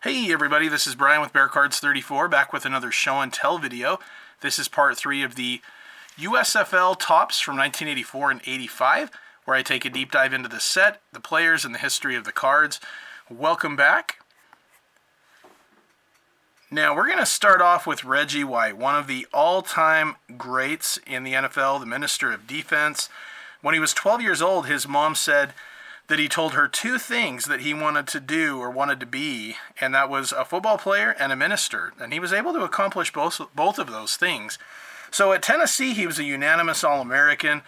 Hey everybody, this is Brian with BearCards34, back with another show and tell video. This is part 3 of the USFL tops from 1984 and 85, where I take a deep dive into the set, the players, and the history of the cards. Welcome back. Now we're going to start off with Reggie White, one of the all-time greats in the NFL, the Minister of Defense. When he was 12 years old, his mom said that he told her two things that he wanted to do or wanted to be, and that was a football player and a minister. And he was able to accomplish both of those things. So at Tennessee, he was a unanimous All-American,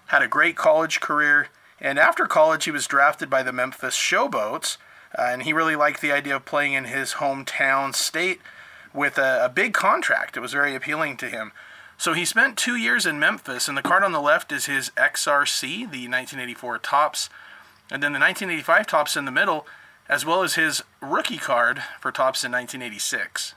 had a great college career, and after college, he was drafted by the Memphis Showboats, and he really liked the idea of playing in his hometown state with a big contract. It was very appealing to him. So he spent 2 years in Memphis, and the card on the left is his XRC, the 1984 tops, and then the 1985 tops in the middle, as well as his rookie card for tops in 1986.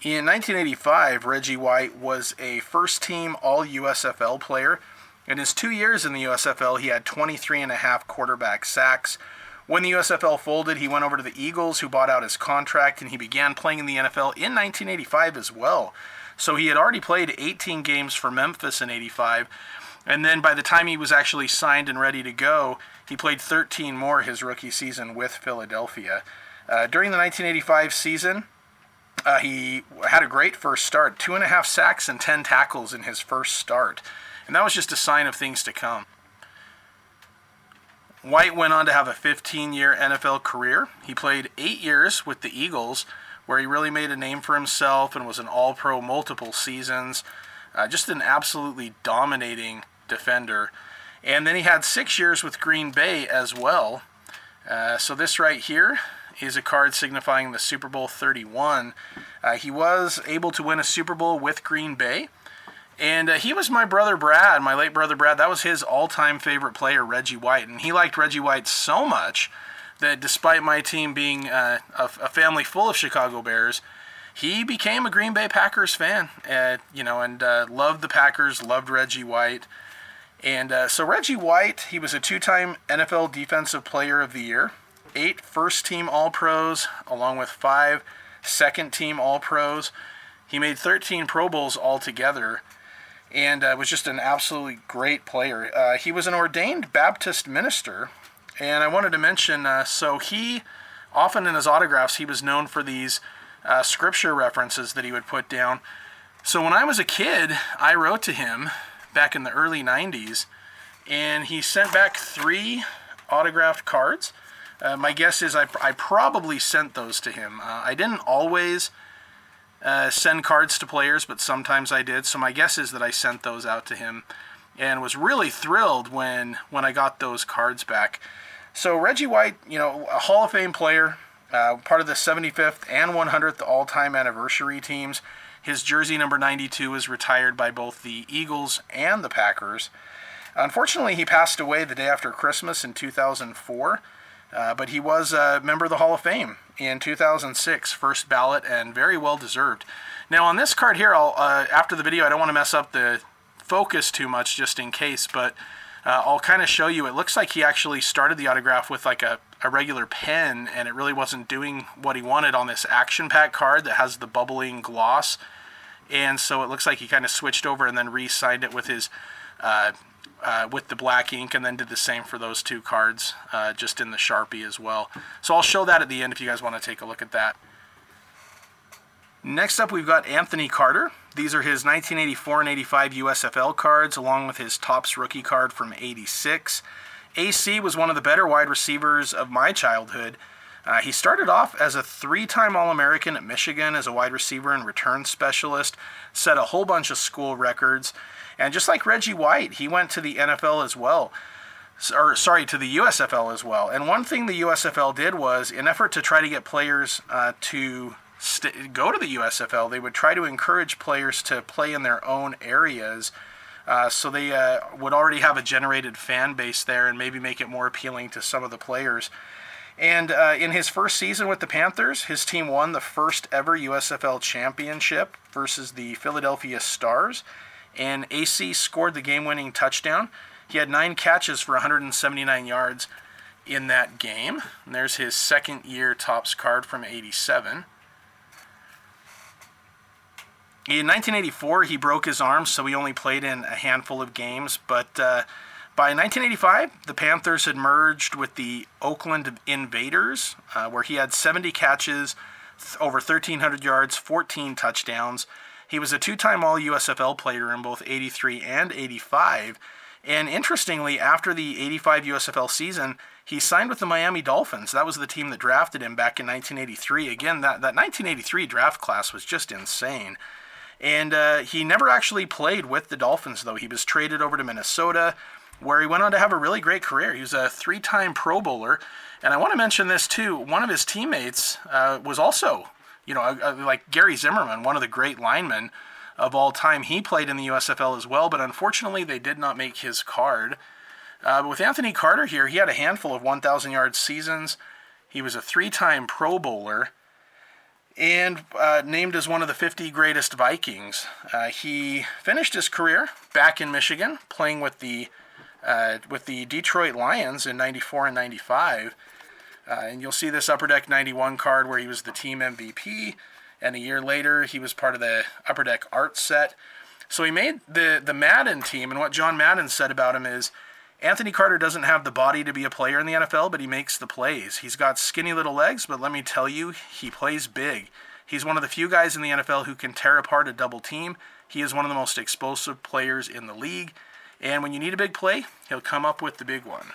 In 1985, Reggie White was a first-team All-USFL player. In his 2 years in the USFL, he had 23.5 quarterback sacks. When the USFL folded, he went over to the Eagles, who bought out his contract, and he began playing in the NFL in 1985 as well. So he had already played 18 games for Memphis in 85, and then by the time he was actually signed and ready to go, he played 13 more his rookie season with Philadelphia. During the 1985 season, he had a great first start, 2.5 sacks and 10 tackles in his first start. And that was just a sign of things to come. White went on to have a 15-year NFL career. He played 8 years with the Eagles, where he really made a name for himself and was an All-Pro multiple seasons. Just an absolutely dominating defender. And then he had 6 years with Green Bay as well. So this right here is a card signifying the Super Bowl 31. He was able to win a Super Bowl with Green Bay. And he was my brother Brad, my late brother Brad. That was his all-time favorite player, Reggie White. And he liked Reggie White so much that despite my team being a family full of Chicago Bears, he became a Green Bay Packers fan, and loved the Packers, loved Reggie White. And so Reggie White, he was a 2-time NFL Defensive Player of the Year, 8 first-team All-Pros, along with 5 second-team All-Pros. He made 13 Pro Bowls altogether, and was just an absolutely great player. He was an ordained Baptist minister, and I wanted to mention, so he, often in his autographs, he was known for these scripture references that he would put down. So when I was a kid, I wrote to him back in the early 90s, and he sent back 3 autographed cards. My guess is I probably sent those to him. I didn't always send cards to players, but sometimes I did. So my guess is that I sent those out to him, and was really thrilled when I got those cards back. So Reggie White, a Hall of Fame player, part of the 75th and 100th all-time anniversary teams. His jersey number 92 is retired by both the Eagles and the Packers. Unfortunately, he passed away the day after Christmas in 2004, but he was a member of the Hall of Fame in 2006, first ballot, and very well deserved. Now on this card here, after the video, I don't want to mess up the focus too much just in case, but I'll kind of show you. It looks like he actually started the autograph with like a regular pen, and it really wasn't doing what he wanted on this action pack card that has the bubbling gloss. And so it looks like he kind of switched over and then re-signed it with his with the black ink, and then did the same for those 2 cards, just in the Sharpie as well. So I'll show that at the end if you guys want to take a look at that. Next up, we've got Anthony Carter. These are his 1984 and 85 USFL cards, along with his Topps rookie card from 86. AC was one of the better wide receivers of my childhood. He started off as a 3-time All-American at Michigan as a wide receiver and return specialist, set a whole bunch of school records, and just like Reggie White, he went to the NFL as well. To the USFL as well. And one thing the USFL did was, in effort to try to get players to go to the USFL, they would try to encourage players to play in their own areas, so they would already have a generated fan base there and maybe make it more appealing to some of the players. And in his first season with the Panthers, his team won the first ever USFL championship versus the Philadelphia Stars, and AC scored the game-winning touchdown. He had 9 catches for 179 yards in that game. And there's his second-year Topps card from '87. In 1984, he broke his arm, so he only played in a handful of games. But by 1985, the Panthers had merged with the Oakland Invaders, where he had 70 catches, over 1,300 yards, 14 touchdowns. He was a two-time All-USFL player in both '83 and '85. And interestingly, after the '85 USFL season, he signed with the Miami Dolphins. That was the team that drafted him back in 1983. Again, that 1983 draft class was just insane. And he never actually played with the Dolphins, though. He was traded over to Minnesota, where he went on to have a really great career. He was a three-time Pro Bowler. And I want to mention this, too. One of his teammates was also, like Gary Zimmerman, one of the great linemen of all time. He played in the USFL as well, but unfortunately they did not make his card. But with Anthony Carter here, he had a handful of 1,000-yard seasons. He was a three-time Pro Bowler and named as one of the 50 greatest Vikings. He finished his career back in Michigan, playing with the Detroit Lions in '94 and '95. And you'll see this Upper Deck 91 card where he was the team MVP, and a year later he was part of the Upper Deck art set. So he made the Madden team, and what John Madden said about him is, Anthony Carter doesn't have the body to be a player in the NFL, but he makes the plays. He's got skinny little legs, but let me tell you, he plays big. He's one of the few guys in the NFL who can tear apart a double team. He is one of the most explosive players in the league. And when you need a big play, he'll come up with the big one.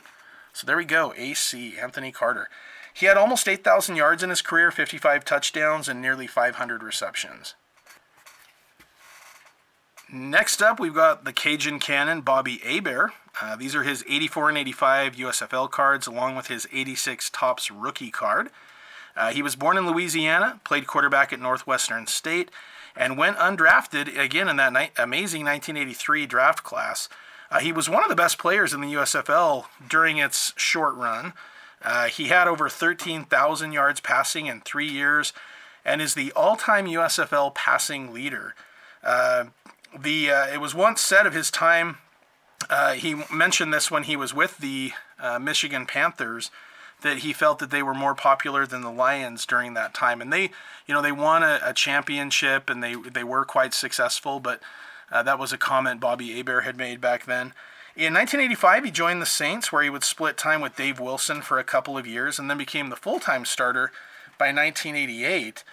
So there we go, AC, Anthony Carter. He had almost 8,000 yards in his career, 55 touchdowns, and nearly 500 receptions. Next up, we've got the Cajun Cannon, Bobby Hebert. These are his 84 and 85 USFL cards, along with his 86 Topps rookie card. He was born in Louisiana, played quarterback at Northwestern State, and went undrafted again in that amazing 1983 draft class. He was one of the best players in the USFL during its short run. He had over 13,000 yards passing in 3 years and is the all-time USFL passing leader. It was once said of his time, he mentioned this when he was with the Michigan Panthers, that he felt that they were more popular than the Lions during that time. And they won a championship, and they were quite successful, but that was a comment Bobby Hebert had made back then. In 1985, he joined the Saints, where he would split time with Dave Wilson for a couple of years, and then became the full-time starter by 1988.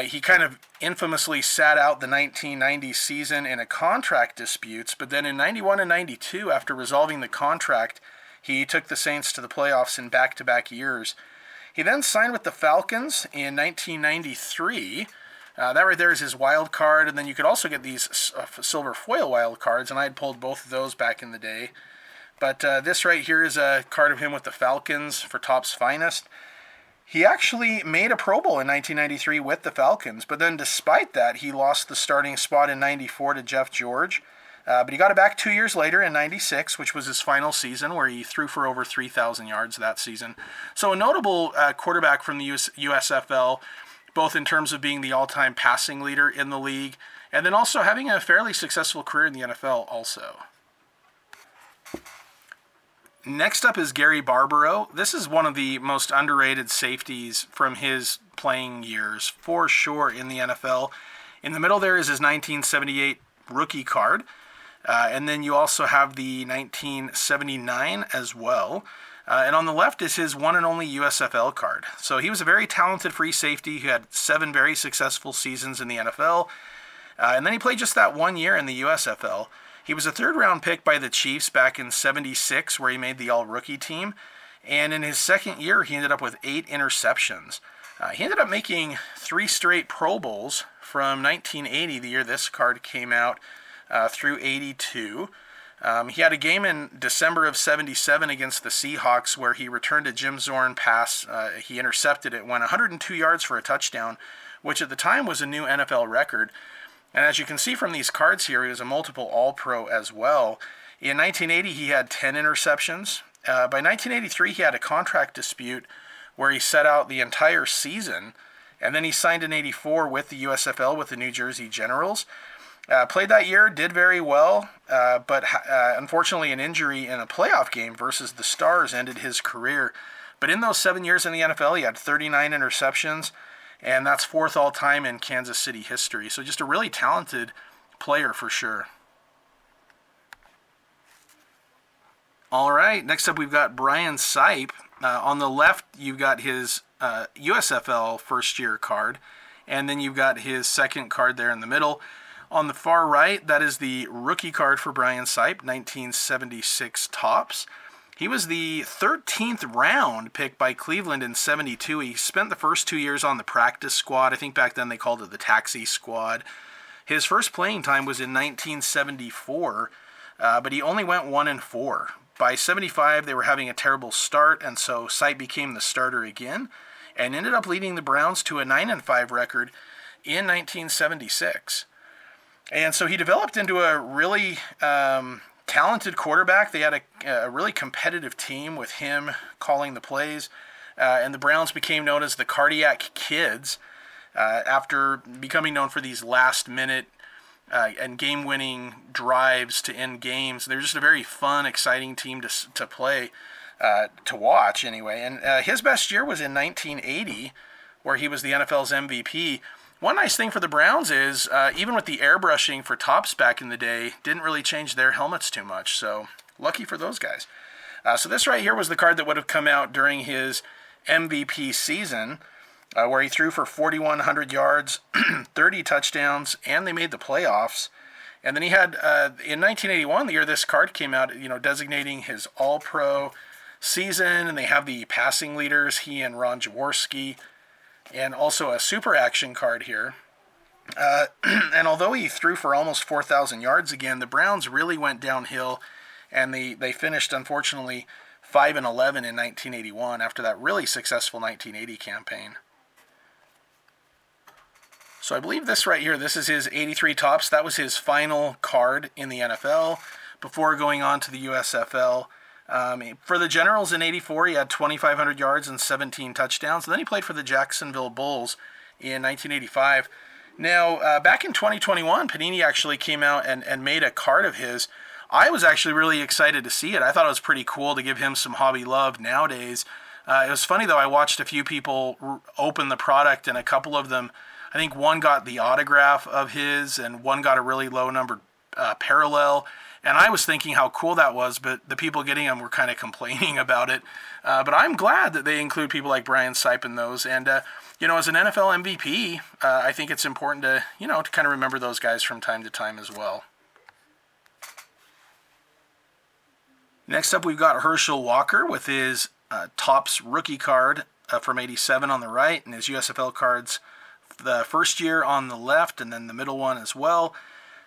He kind of infamously sat out the 1990 season in a contract disputes, but then in 91 and 92, after resolving the contract, he took the Saints to the playoffs in back-to-back years. He then signed with the Falcons in 1993. That right there is his wild card, and then you could also get these silver foil wild cards, and I had pulled both of those back in the day. But this right here is a card of him with the Falcons for Topps Finest. He actually made a Pro Bowl in 1993 with the Falcons, but then despite that, he lost the starting spot in 94 to Jeff George. But he got it back 2 years later in 96, which was his final season, where he threw for over 3,000 yards that season. So a notable quarterback from the USFL, both in terms of being the all-time passing leader in the league, and then also having a fairly successful career in the NFL also. Next up is Gary Barbaro. This is one of the most underrated safeties from his playing years, for sure, in the NFL. In the middle there is his 1978 rookie card, and then you also have the 1979 as well. And on the left is his one and only USFL card. So he was a very talented free safety who had 7 very successful seasons in the NFL. And then he played just that 1 year in the USFL. He was a third-round pick by the Chiefs back in '76, where he made the all-rookie team. And in his second year, he ended up with 8 interceptions. He ended up making 3 straight Pro Bowls from 1980, the year this card came out, through '82. He had a game in December of '77 against the Seahawks where he returned a Jim Zorn pass. He intercepted it, went 102 yards for a touchdown, which at the time was a new NFL record. And as you can see from these cards here, he was a multiple All-Pro as well. In 1980, he had 10 interceptions. By 1983, he had a contract dispute where he set out the entire season, and then he signed in '84 with the USFL with the New Jersey Generals. Played that year, did very well, but unfortunately, an injury in a playoff game versus the Stars ended his career. But in those 7 years in the NFL, he had 39 interceptions, and that's fourth all time in Kansas City history. So just a really talented player for sure. All right, next up we've got Brian Sipe. On the left, you've got his USFL first year card, and then you've got his second card there in the middle. On the far right, that is the rookie card for Brian Sipe, 1976 tops. He was the 13th round pick by Cleveland in 72. He spent the first 2 years on the practice squad. I think back then they called it the taxi squad. His first playing time was in 1974, but he only went 1-4. By 75, they were having a terrible start, and so Sipe became the starter again and ended up leading the Browns to a 9-5 record in 1976. And so he developed into a really talented quarterback. They had a really competitive team with him calling the plays. And the Browns became known as the Cardiac Kids after becoming known for these last-minute and game-winning drives to end games. They're just a very fun, exciting team to play, to watch anyway. And his best year was in 1980, where he was the NFL's MVP. One nice thing for the Browns is, even with the airbrushing for tops back in the day, didn't really change their helmets too much. So lucky for those guys. So this right here was the card that would have come out during his MVP season, where he threw for 4,100 yards, 30 touchdowns, and they made the playoffs. And then he had, in 1981, the year this card came out, designating his All-Pro season, and they have the passing leaders, he and Ron Jaworski, and also a super action card here. And although he threw for almost 4,000 yards again, the Browns really went downhill, and they finished, unfortunately, 5-11 in 1981 after that really successful 1980 campaign. So I believe this right here, this is his 83 tops. That was his final card in the NFL before going on to the USFL. For the Generals in 84, he had 2,500 yards and 17 touchdowns. And then he played for the Jacksonville Bulls in 1985. Now, back in 2021, Panini actually came out and made a card of his. I was actually really excited to see it. I thought it was pretty cool to give him some hobby love nowadays. It was funny, though. I watched a few people open the product, and a couple of them, I think one got the autograph of his, and one got a really low-numbered parallel. And I was thinking how cool that was, but the people getting them were kind of complaining about it. But I'm glad that they include people like Brian Sipe in those. And, as an NFL MVP, I think it's important to, to kind of remember those guys from time to time as well. Next up, we've got Herschel Walker with his Topps rookie card from 87 on the right, and his USFL cards, the first year on the left, and then the middle one as well.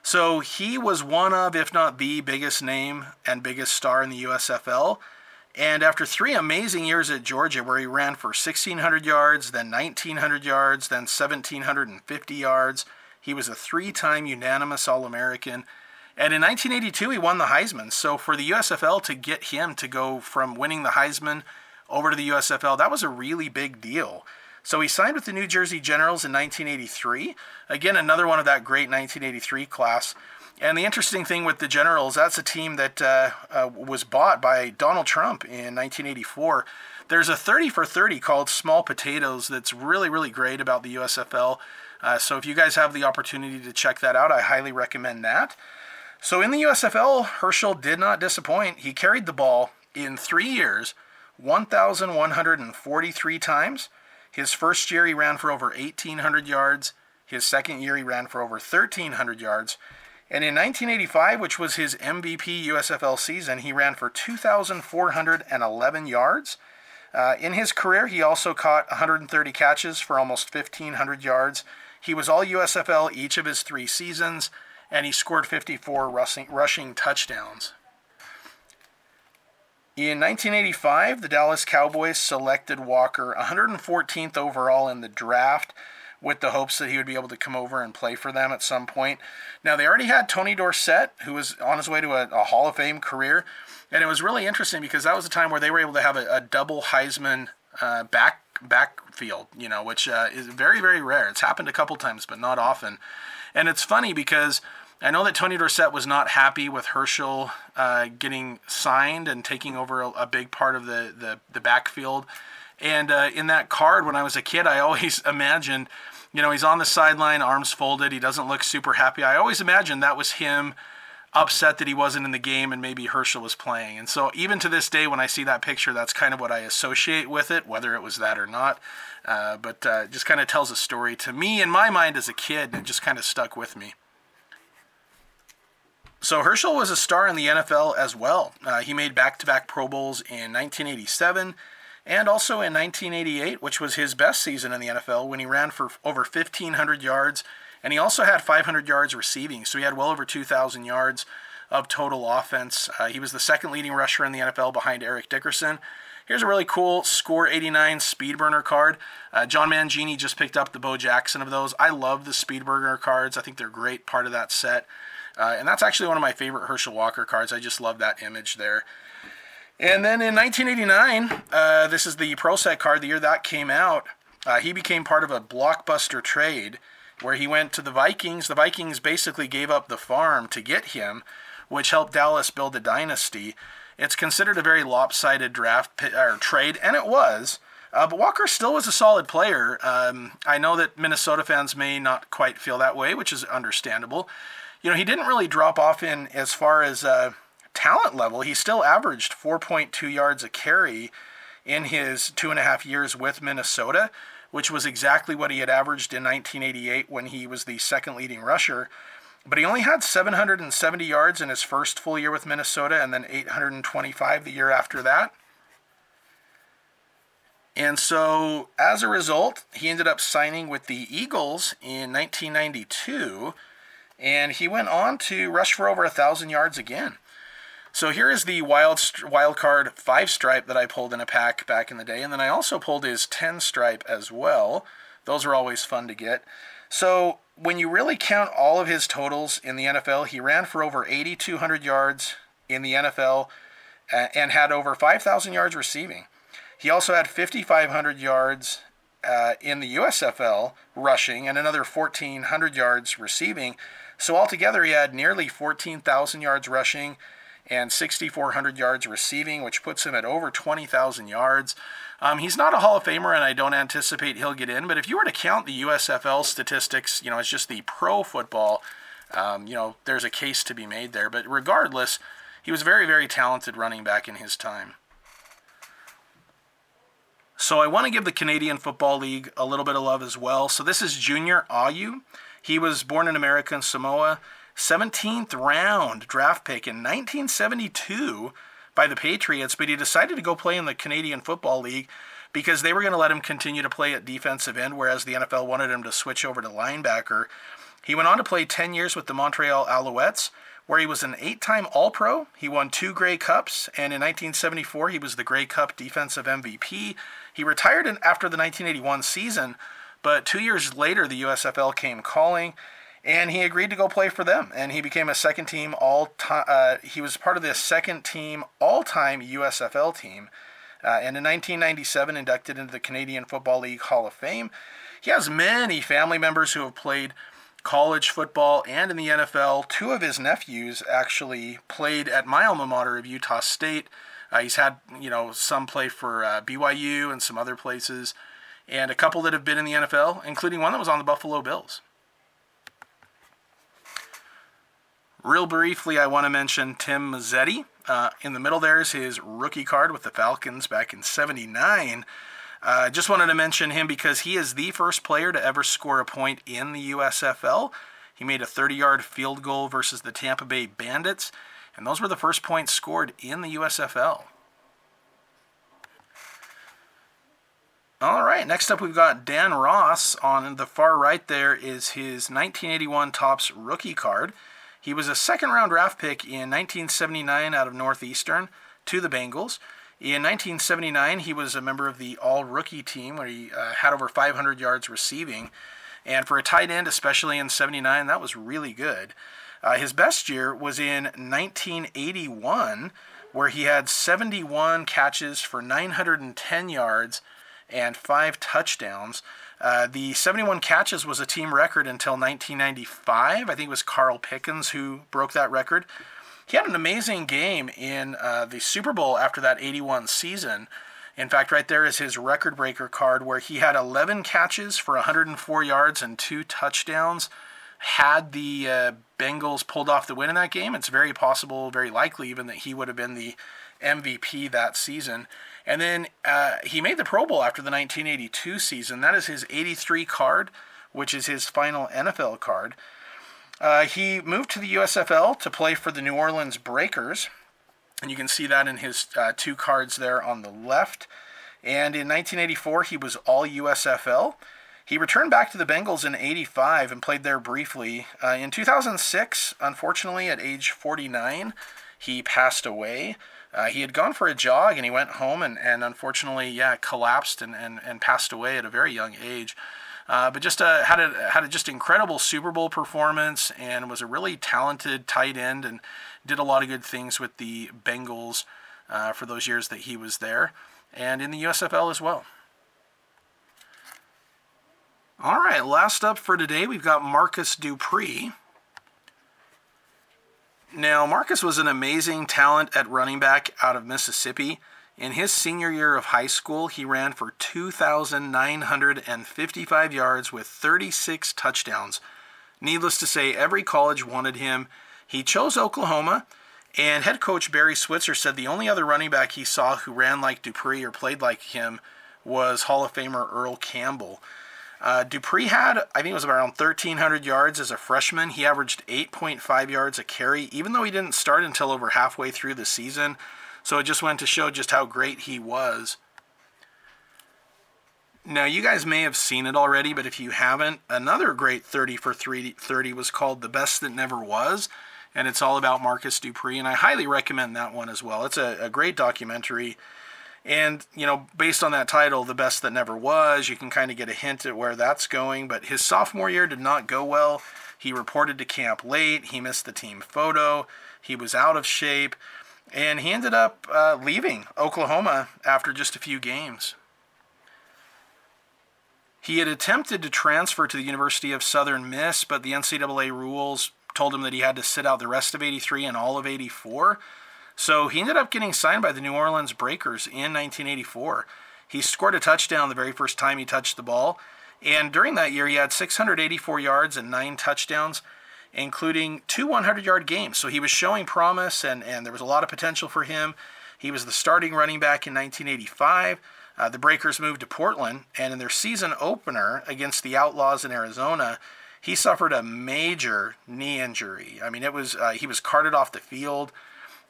So he was one of, if not the biggest name and biggest star in the USFL. And after 3 amazing years at Georgia, where he ran for 1,600 yards, then 1,900 yards, then 1,750 yards, he was a 3-time unanimous All-American. And in 1982, he won the Heisman. So for the USFL to get him to go from winning the Heisman over to the USFL, that was a really big deal. So he signed with the New Jersey Generals in 1983. Again, another one of that great 1983 class. And the interesting thing with the Generals, that's a team that was bought by Donald Trump in 1984. There's a 30 for 30 called Small Potatoes that's really, really great about the USFL. So if you guys have the opportunity to check that out, I highly recommend that. So in the USFL, Herschel did not disappoint. He carried the ball in 3 years, 1,143 times. His first year, he ran for over 1,800 yards. His second year, he ran for over 1,300 yards. And in 1985, which was his MVP USFL season, he ran for 2,411 yards. In his career, he also caught 130 catches for almost 1,500 yards. He was all USFL each of his 3 seasons, and he scored 54 rushing touchdowns. In 1985, the Dallas Cowboys selected Walker 114th overall in the draft with the hopes that he would be able to come over and play for them at some point. Now, they already had Tony Dorsett, who was on his way to a Hall of Fame career, and it was really interesting because that was a time where they were able to have a double Heisman backfield, which is very, very rare. It's happened a couple times, but not often. And it's funny because I know that Tony Dorsett was not happy with Herschel getting signed and taking over a big part of the backfield. And in that card, when I was a kid, I always imagined, he's on the sideline, arms folded. He doesn't look super happy. I always imagined that was him upset that he wasn't in the game and maybe Herschel was playing. And so even to this day, when I see that picture, that's kind of what I associate with it, whether it was that or not. But just kind of tells a story to me in my mind as a kid, and it just kind of stuck with me. So Herschel was a star in the NFL as well. He made back-to-back Pro Bowls in 1987 and also in 1988, which was his best season in the NFL when he ran for over 1,500 yards. And he also had 500 yards receiving, so he had well over 2,000 yards of total offense. He was the second leading rusher in the NFL behind Eric Dickerson. Here's a really cool Score 89 Speed Burner card. John Mangini just picked up the Bo Jackson of those. I love the Speed Burner cards. I think they're a great part of that set. And that's actually one of my favorite Herschel Walker cards. I just love that image there. And then in 1989, this is the Pro Set card, the year that came out. He became part of a blockbuster trade where he went to the Vikings. The Vikings basically gave up the farm to get him, which helped Dallas build a dynasty. It's considered a very lopsided trade, and it was. But Walker still was a solid player. I know that Minnesota fans may not quite feel that way, which is understandable. He didn't really drop off in as far as talent level. He still averaged 4.2 yards a carry in his 2.5 years with Minnesota, which was exactly what he had averaged in 1988 when he was the second leading rusher. But he only had 770 yards in his first full year with Minnesota, and then 825 the year after that. And so, as a result, he ended up signing with the Eagles in 1992, and he went on to rush for over 1,000 yards again. So here is the wild card 5-stripe that I pulled in a pack back in the day, and then I also pulled his 10-stripe as well. Those are always fun to get. So when you really count all of his totals in the NFL, he ran for over 8,200 yards in the NFL and had over 5,000 yards receiving. He also had 5,500 yards in the USFL rushing and another 1,400 yards receiving. So altogether, he had nearly 14,000 yards rushing and 6,400 yards receiving, which puts him at over 20,000 yards. He's not a Hall of Famer, and I don't anticipate he'll get in, but if you were to count the USFL statistics, as just the pro football, there's a case to be made there. But regardless, he was very, very talented running back in his time. So I want to give the Canadian Football League a little bit of love as well. So this is Junior Ayu. He was born in America and Samoa. 17th round draft pick in 1972 by the Patriots, but he decided to go play in the Canadian Football League because they were going to let him continue to play at defensive end, whereas the NFL wanted him to switch over to linebacker. He went on to play 10 years with the Montreal Alouettes, where he was an 8-time All-Pro. He won 2 Grey Cups, and in 1974 he was the Grey Cup Defensive MVP. He retired after the 1981 season, but 2 years later the USFL came calling, and he agreed to go play for them, and he became a second-team all-time. He was part of the second-team all-time USFL team, and in 1997 inducted into the Canadian Football League Hall of Fame. He has many family members who have played college football and in the NFL. 2 of his nephews actually played at my alma mater of Utah State. He's had some play for BYU and some other places, and a couple that have been in the NFL, including one that was on the Buffalo Bills. Real briefly, I want to mention Tim Mazzetti. In the middle there is his rookie card with the Falcons back in '79. Just wanted to mention him because he is the first player to ever score a point in the USFL. He made a 30-yard field goal versus the Tampa Bay Bandits, and those were the first points scored in the USFL. All right, next up we've got Dan Ross. On the far right there is his 1981 Topps rookie card. He was a second-round draft pick in 1979 out of Northeastern to the Bengals. In 1979, he was a member of the all-rookie team where he had over 500 yards receiving. And for a tight end, especially in '79, that was really good. His best year was in 1981, where he had 71 catches for 910 yards and 5 touchdowns. The 71 catches was a team record until 1995. I think it was Carl Pickens who broke that record. He had an amazing game in the Super Bowl after that 81 season. In fact, right there is his record breaker card where he had 11 catches for 104 yards and 2 touchdowns. Had the Bengals pulled off the win in that game, it's very possible, very likely even, that he would have been the MVP that season. And then he made the Pro Bowl after the 1982 season. That is his 83 card, which is his final NFL card. He moved to the USFL to play for the New Orleans Breakers, and you can see that in his 2 cards there on the left. And in 1984, he was all USFL. He returned back to the Bengals in 85 and played there briefly. In 2006, unfortunately, at age 49, he passed away. He had gone for a jog and he went home and unfortunately, collapsed and passed away at a very young age. But just had a just incredible Super Bowl performance and was a really talented tight end and did a lot of good things with the Bengals for those years that he was there and in the USFL as well. All right, last up for today, we've got Marcus Dupree. Now, Marcus was an amazing talent at running back out of Mississippi. In his senior year of high school, he ran for 2,955 yards with 36 touchdowns. Needless to say, every college wanted him. He chose Oklahoma, and head coach Barry Switzer said the only other running back he saw who ran like Dupree or played like him was Hall of Famer Earl Campbell. Dupree had, I think it was around 1,300 yards as a freshman. He averaged 8.5 yards a carry, even though he didn't start until over halfway through the season. So it just went to show just how great he was. Now, you guys may have seen it already, but if you haven't, another great 30 for 330 was called The Best That Never Was, and it's all about Marcus Dupree, and I highly recommend that one as well. It's a great documentary. And, based on that title, The Best That Never Was, you can kind of get a hint at where that's going. But his sophomore year did not go well. He reported to camp late. He missed the team photo. He was out of shape. And he ended up leaving Oklahoma after just a few games. He had attempted to transfer to the University of Southern Miss, but the NCAA rules told him that he had to sit out the rest of 83 and all of 84. So he ended up getting signed by the New Orleans Breakers in 1984. He scored a touchdown the very first time he touched the ball. And during that year, he had 684 yards and 9 touchdowns, including 2 100-yard games. So he was showing promise, and there was a lot of potential for him. He was the starting running back in 1985. The Breakers moved to Portland, and in their season opener against the Outlaws in Arizona, he suffered a major knee injury. I mean, he was carted off the field.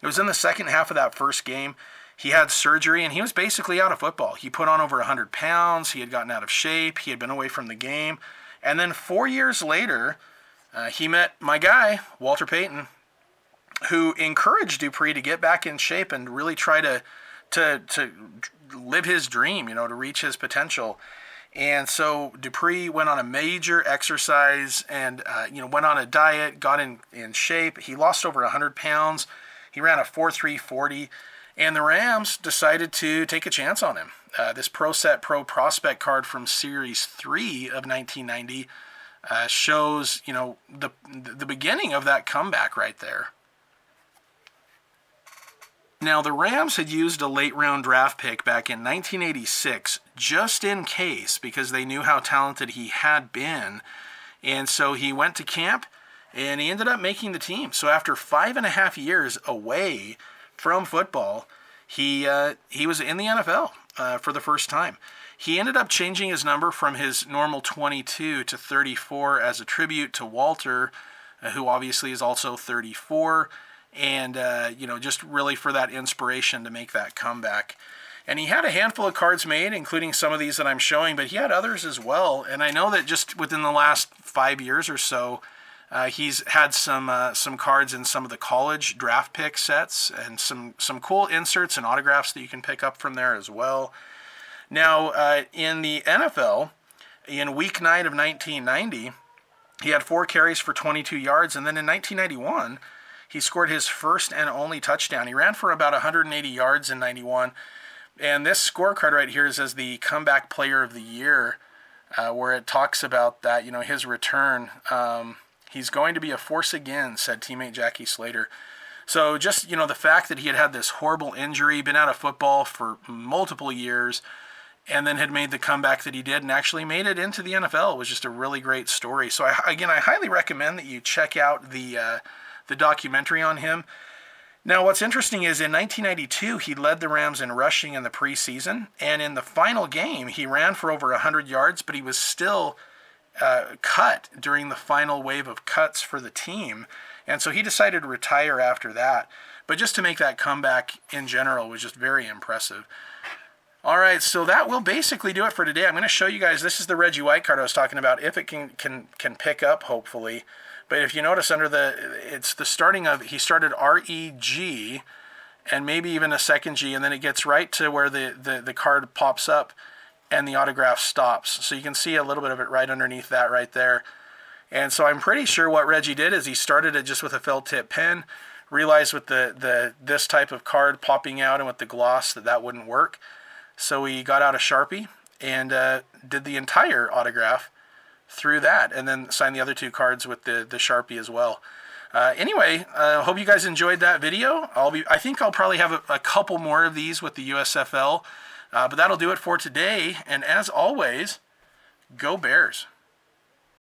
It was in the second half of that first game. He had surgery, and he was basically out of football. He put on over 100 pounds. He had gotten out of shape. He had been away from the game. And then 4 years later, he met my guy, Walter Payton, who encouraged Dupree to get back in shape and really try to live his dream, to reach his potential. And so Dupree went on a major exercise and, went on a diet, got in shape. He lost over 100 pounds. He ran a 4.340, and the Rams decided to take a chance on him. This Pro Set Pro prospect card from Series 3 of 1990 shows, the beginning of that comeback right there. Now, the Rams had used a late-round draft pick back in 1986 just in case, because they knew how talented he had been. And so he went to camp, and he ended up making the team. So after 5.5 years away from football, he was in the NFL for the first time. He ended up changing his number from his normal 22 to 34 as a tribute to Walter, who obviously is also 34, and just really for that inspiration to make that comeback. And he had a handful of cards made, including some of these that I'm showing, but he had others as well. And I know that just within the last 5 years or so, he's had some cards in some of the college draft pick sets and some cool inserts and autographs that you can pick up from there as well. Now, in the NFL, in Week 9 of 1990, he had 4 carries for 22 yards, and then in 1991, he scored his first and only touchdown. He ran for about 180 yards in 91, And this scorecard right here is as the comeback player of the year, where it talks about that, his return. He's going to be a force again, said teammate Jackie Slater. So just, the fact that he had this horrible injury, been out of football for multiple years, and then had made the comeback that he did and actually made it into the NFL was just a really great story. So I highly recommend that you check out the documentary on him. Now, what's interesting is in 1992, he led the Rams in rushing in the preseason, and in the final game, he ran for over 100 yards, but he was still cut during the final wave of cuts for the team, and so he decided to retire after that. But just to make that comeback in general was just very impressive. All right, so that will basically do it for today. I'm going to show you guys, this is the Reggie White card I was talking about, if it can pick up, hopefully. But if you notice it's the starting of, he started REG and maybe even a second G, and then it gets right to where the card pops up and the autograph stops. So you can see a little bit of it right underneath that right there. And so I'm pretty sure what Reggie did is he started it just with a felt tip pen, realized with this type of card popping out and with the gloss that wouldn't work. So he got out a Sharpie and did the entire autograph through that, and then sign the other two cards with the Sharpie as well. Anyway, hope you guys enjoyed that video. I think I'll probably have a couple more of these with the USFL, but that'll do it for today. And as always, go Bears.